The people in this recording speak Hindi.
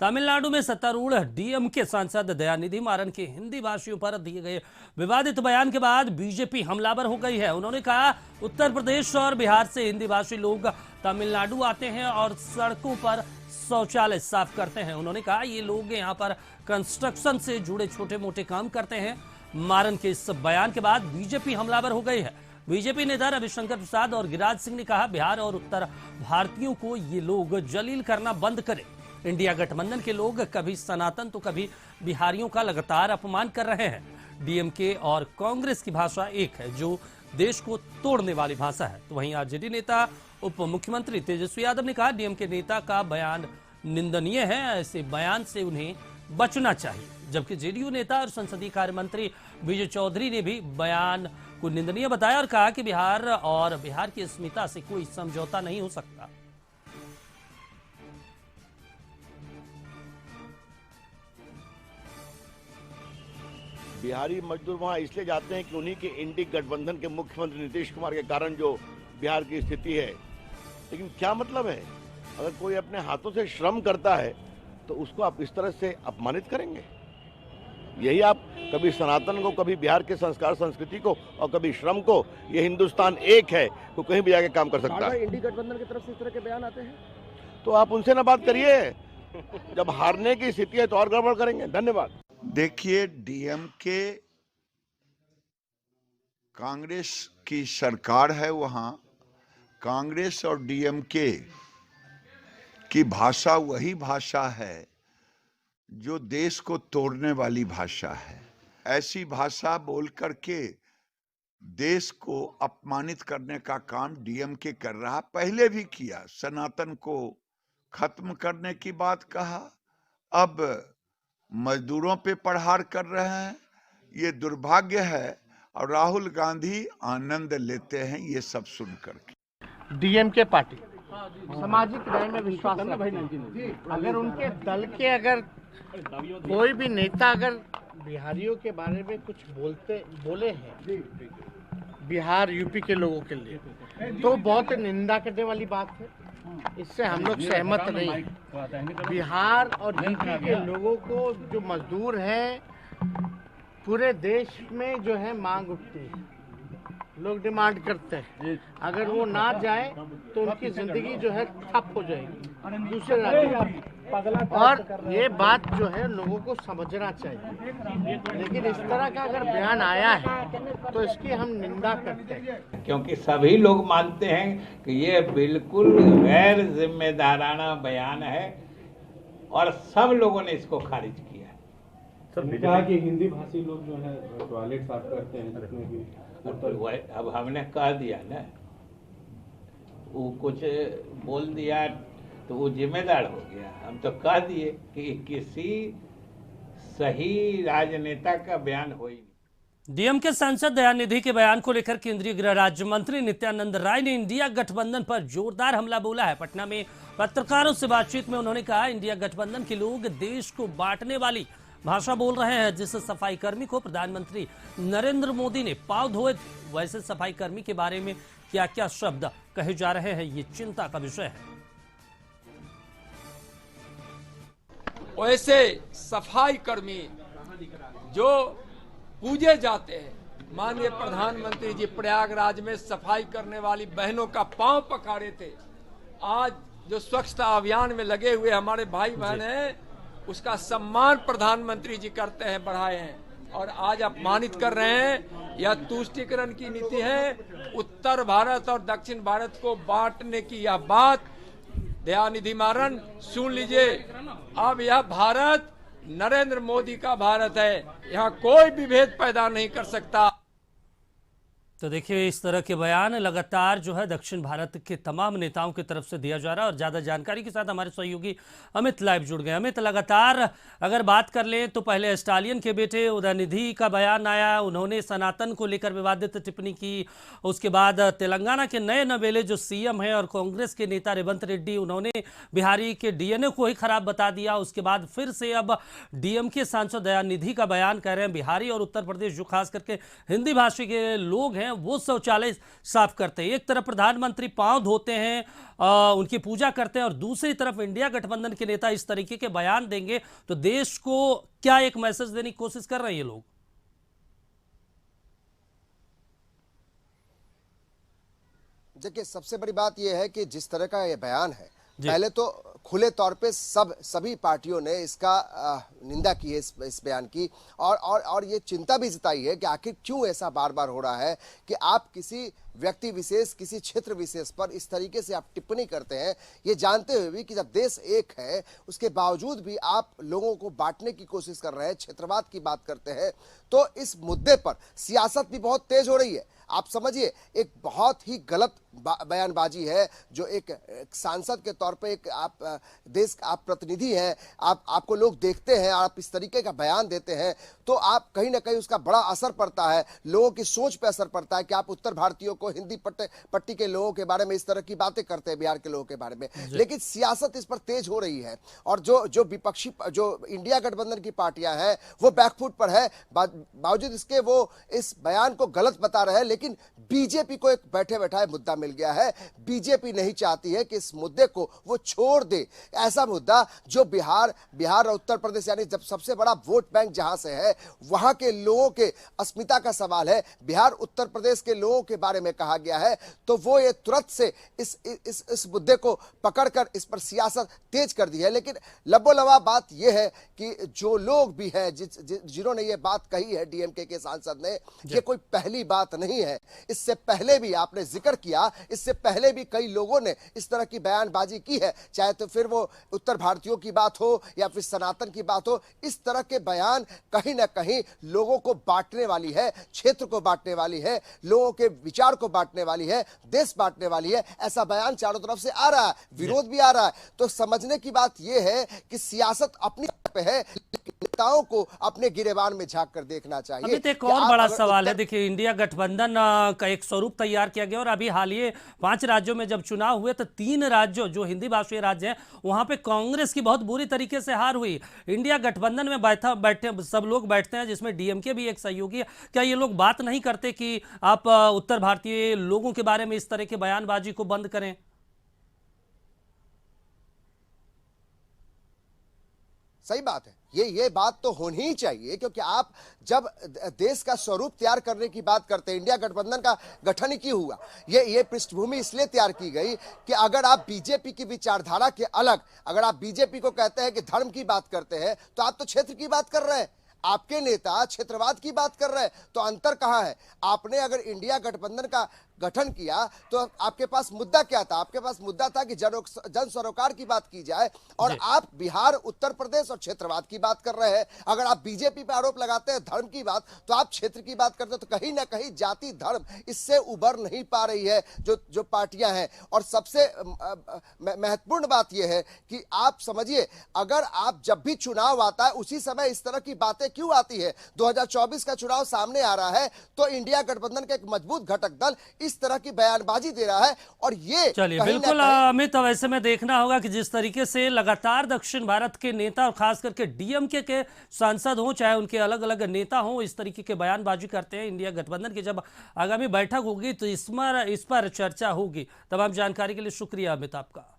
तमिलनाडु में सत्तारूढ़ डीएमके सांसद दयानिधि मारन के हिंदी भाषियों पर दिए गए विवादित बयान के बाद बीजेपी हमलावर हो गई है। उन्होंने कहा, उत्तर प्रदेश और बिहार से हिंदी भाषी लोग तमिलनाडु आते हैं और सड़कों पर शौचालय साफ करते हैं। उन्होंने कहा, ये लोग यहाँ पर कंस्ट्रक्शन से जुड़े छोटे मोटे काम करते हैं। मारन के इस बयान के बाद बीजेपी हमलावर हो गई है। बीजेपी नेता रविशंकर प्रसाद और गिरिराज सिंह ने कहा, बिहार और उत्तर भारतीयों को ये लोग जलील करना बंद करें। इंडिया गठबंधन के लोग कभी सनातन तो कभी बिहारियों का लगातार अपमान कर रहे हैं। डीएमके और कांग्रेस की भाषा एक है, जो देश को तोड़ने वाली भाषा है। तो वहीं आरजेडी नेता उप मुख्यमंत्री तेजस्वी यादव ने कहा, डीएमके नेता का बयान निंदनीय है, ऐसे बयान से उन्हें बचना चाहिए। जबकि जेडीयू नेता और संसदीय कार्य मंत्री विजय चौधरी ने भी बयान को निंदनीय बताया और कहा कि बिहार और बिहार की अस्मिता से कोई समझौता नहीं हो सकता। बिहारी मजदूर वहां इसलिए जाते हैं कि उन्हीं के इंडी गठबंधन के मुख्यमंत्री नीतीश कुमार के कारण जो बिहार की स्थिति है। लेकिन क्या मतलब है, अगर कोई अपने हाथों से श्रम करता है तो उसको आप इस तरह से अपमानित करेंगे? यही आप कभी सनातन को, कभी बिहार के संस्कार संस्कृति को और कभी श्रम को, ये हिंदुस्तान एक है, तो कहीं भी जाके काम कर सकता है। इंडी गठबंधन की तरफ से इस तरह के बयान आते हैं तो आप उनसे ना बात करिए। जब हारने की स्थिति है तो और गड़बड़ करेंगे। धन्यवाद। देखिए, डीएमके कांग्रेस की सरकार है, वहां कांग्रेस और डीएमके की भाषा वही भाषा है जो देश को तोड़ने वाली भाषा है। ऐसी भाषा बोल करके देश को अपमानित करने का काम डीएमके कर रहा, पहले भी किया। सनातन को खत्म करने की बात कहा, अब मजदूरों पे प्रहार कर रहे हैं। ये दुर्भाग्य है और राहुल गांधी आनंद लेते हैं ये सब सुन करके। डीएमके पार्टी सामाजिक न्याय में विश्वास रखती है। अगर उनके दल के अगर कोई भी नेता अगर बिहारियों के बारे में कुछ बोले हैं बिहार यूपी के लोगों के लिए, तो बहुत निंदा करने वाली बात है। इससे हम लोग सहमत नहीं हैं। बिहार और यूपी के लोगों को जो मजदूर हैं, पूरे देश में जो है मांग उठती है, लोग डिमांड करते हैं। अगर वो ना जाए तो उनकी जिंदगी जो है ठप हो जाएगी दूसरे राज्यों। और ये बात जो है लोगों को समझना चाहिए। लेकिन इस तरह का अगर बयान आया है तो इसकी हम निंदा करते हैं, क्योंकि सभी लोग मानते हैं कि ये बिल्कुल गैर जिम्मेदाराना बयान है और सब लोगों ने इसको खारिज किया है। सर, कहा कि हिंदी भाषी लोग जो है टॉयलेट साफ करते हैं, जिसमें कि अब हमने कह दिया ना, वो कुछ बोल दिया तो वो जिम्मेदार हो गया। हम तो कह दिए कि किसी सही राजनेता का बयान हो ही नहीं। डीएमके सांसद दयानिधि के बयान को लेकर केंद्रीय गृह राज्य मंत्री नित्यानंद राय ने इंडिया गठबंधन पर जोरदार हमला बोला है। पटना में पत्रकारों से बातचीत में उन्होंने कहा, इंडिया गठबंधन के लोग देश को बांटने वाली भाषा बोल रहे हैं। जिस सफाई कर्मी को प्रधानमंत्री नरेंद्र मोदी ने पांव धोए, वैसे सफाई कर्मी के बारे में क्या क्या शब्द कहे जा रहे हैं, ये चिंता का विषय है। वैसे सफाई कर्मी जो पूजे जाते हैं, माननीय प्रधानमंत्री जी प्रयागराज में सफाई करने वाली बहनों का पांव पखाड़े थे। आज जो स्वच्छता अभियान में लगे हुए हमारे भाई बहन हैं, उसका सम्मान प्रधानमंत्री जी करते हैं, बढ़ाए हैं, और आज अपमानित कर रहे हैं। यह तुष्टीकरण की नीति है। उत्तर भारत और दक्षिण भारत को बांटने की यह बात दयानिधि मारन सुन लीजिए। अब यह भारत नरेंद्र मोदी का भारत है, यहाँ कोई भी भेद पैदा नहीं कर सकता। तो देखिए, इस तरह के बयान लगातार जो है दक्षिण भारत के तमाम नेताओं की तरफ से दिया जा रहा है। और ज़्यादा जानकारी के साथ हमारे सहयोगी अमित लाइव जुड़ गए। अमित, लगातार अगर बात कर लें तो पहले स्टालिन के बेटे उदयनिधि का बयान आया, उन्होंने सनातन को लेकर विवादित टिप्पणी की। उसके बाद तेलंगाना के नए नवेले जो सीएम हैं और कांग्रेस के नेता रेवंत रेड्डी, उन्होंने बिहारी के डीएनए को ही खराब बता दिया। उसके बाद फिर से अब डीएमके सांसद दयानिधि का बयान कह रहे हैं बिहारी और उत्तर प्रदेश जो खास करके हिंदी भाषी के लोग हैं हैं वो शौचालय साफ करते हैं। एक तरफ प्रधानमंत्री पांव धोते हैं, उनकी पूजा करते हैं, और दूसरी तरफ इंडिया गठबंधन के नेता इस तरीके के बयान देंगे तो देश को क्या एक मैसेज देने की कोशिश कर रहे हैं ये लोग? देखिए, सबसे बड़ी बात यह है कि जिस तरह का ये बयान है, पहले तो खुले तौर पे सभी पार्टियों ने इसका निंदा की है, इस बयान की, और ये चिंता भी जताई है कि आखिर क्यों ऐसा बार बार हो रहा है कि आप किसी व्यक्ति विशेष, किसी क्षेत्र विशेष पर इस तरीके से आप टिप्पणी करते हैं, ये जानते हुए भी कि जब देश एक है उसके बावजूद भी आप लोगों को बांटने की कोशिश कर रहे हैं, क्षेत्रवाद की बात करते हैं। तो इस मुद्दे पर सियासत भी बहुत तेज हो रही है। आप समझिए, एक बहुत ही गलत बयानबाजी है जो एक सांसद के तौर पे, एक आप देश आप प्रतिनिधि हैं, आपको लोग देखते हैं, आप इस तरीके का बयान देते हैं तो आप कहीं ना कहीं उसका बड़ा असर पड़ता है, लोगों की सोच पे असर पड़ता है कि आप उत्तर भारतीयों को, हिंदी पट्टी के लोगों के बारे में इस तरह की बातें करते हैं, बिहार के लोगों के बारे में। लेकिन सियासत इस पर तेज हो रही है और जो विपक्षी, जो इंडिया गठबंधन की पार्टियां हैं वो बैकफुट पर है, बावजूद इसके वो इस बयान को गलत बता रहे हैं। लेकिन बीजेपी को एक बैठे बैठाए मुद्दा मिल गया है। बीजेपी नहीं चाहती है कि इस मुद्दे को वो छोड़ दे, ऐसा मुद्दा जो बिहार और उत्तर प्रदेश, यानी जब सबसे बड़ा वोट बैंक जहां से है वहां के लोगों के अस्मिता का सवाल है, बिहार उत्तर प्रदेश के लोगों के बारे में कहा गया है, तो वो ये तुरंत से इस मुद्दे को पकड़कर इस पर सियासत तेज कर दी है। लेकिन लबोलवा बात यह है कि जो लोग भी हैं जिन्होंने ये बात कही है, डीएमके के सांसद ने, ये कोई पहली बात नहीं है। इससे पहले भी आपने जिक्र किया, इससे पहले भी कई लोगों ने इस तरह की बयानबाजी की है, चाहे तो फिर वो उत्तर भारतीयों की बात हो या फिर सनातन की बात हो। इस तरह के बयान कहीं ना कहीं लोगों को बांटने वाली है, क्षेत्र को बांटने वाली है, लोगों के विचार को बांटने वाली है, देश बांटने वाली है। ऐसा बयान चारों तरफ से आ रहा है, विरोध भी आ रहा है। तो समझने की बात यह है कि सियासत अपनी पे है, नेताओं को अपने गिरेबान में झांक कर देखना चाहिए। अभी तो एक और बड़ा सवाल है, देखिए इंडिया गठबंधन का एक स्वरूप तैयार किया गया और अभी हालिया 5 राज्यों में जब चुनाव हुए तो 3 राज्यों जो हिंदी भाषी राज्य हैं वहां पे कांग्रेस की बहुत बुरी तरीके से हार हुई। इंडिया गठबंधन में बैठे सब लोग बैठते हैं जिसमें डीएमके भी एक सहयोगी है। क्या ये लोग बात नहीं करते कि आप उत्तर भारतीय लोगों के बारे में इस तरह की बयानबाजी को बंद करें? सही बात है, ये बात तो होनी ही चाहिए, क्योंकि आप जब देश का स्वरूप तैयार करने की बात करते हैं, इंडिया गठबंधन का गठन ही क्यों हुआ, ये पृष्ठभूमि इसलिए तैयार की गई कि अगर आप बीजेपी की विचारधारा के अलग, अगर आप बीजेपी को कहते हैं कि धर्म की बात करते हैं तो आप तो क्षेत्र की बात कर रहे हैं, आपके नेता क्षेत्रवाद की बात कर रहे हैं। तो अंतर कहां है? आपने अगर इंडिया गठबंधन का गठन किया तो आपके पास मुद्दा क्या था? आपके पास मुद्दा था कि जन सरोकार की बात की जाए, और आप बिहार, उत्तर प्रदेश और क्षेत्रवाद की बात कर रहे हैं। अगर आप बीजेपी पे आरोप लगाते हैं धर्म की बात, तो आप क्षेत्र की बात करते हैं। तो कहीं ना कहीं जाति धर्म इससे उबर नहीं पा रही है जो पार्टियां हैं। और सबसे महत्वपूर्ण बात यह है कि आप समझिए, अगर आप जब भी चुनाव आता है उसी समय इस तरह की बातें क्यों आती है? 2024 का चुनाव सामने आ रहा है तो इंडिया गठबंधन का एक मजबूत घटक दल इस तरह की बयानबाजी दे रहा है, और ये चलिए बिल्कुल अमित, वैसे में देखना होगा कि जिस तरीके से लगातार दक्षिण भारत के नेता और खास करके डीएमके के सांसद हों, चाहे उनके अलग अलग नेता हों, इस तरीके के बयानबाजी करते हैं। इंडिया गठबंधन की जब आगामी बैठक होगी तो इस पर चर्चा होगी। तमाम जानकारी के लिए शुक्रिया अमित आपका।